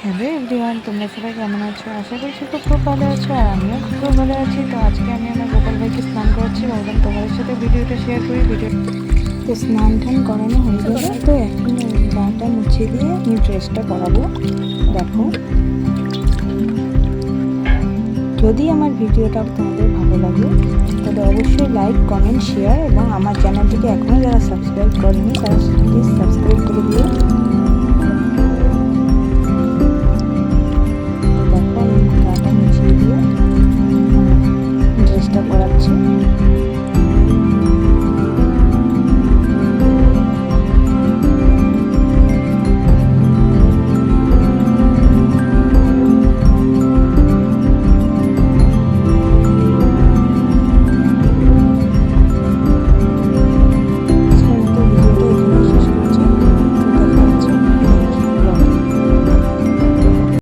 Hello everyone, তোমরা সবাই কেমন আছো? আশা করছি খুব ভালো আছো, আর আমিও খুব ভালো আছি। তো আজকে আমি আমার গোপাল ভাইকে স্নান করাচ্ছি, ভাবলাম তোমাদের সাথে ভিডিওটা শেয়ার করি। তো স্নান টান করানো হয়ে গেলে তো এখন গাটা মুছিয়ে দিয়ে আমি ড্রেসটা পরাবো। দেখো, যদি আমার ভিডিওটা তোমাদের ভালো লাগে তাহলে অবশ্যই লাইক, কমেন্ট, শেয়ার, এবং আমার চ্যানেলটিকে এখনও যারা সাবস্ক্রাইব করেনি তারা প্লিজ সাবস্ক্রাইব করে দিও।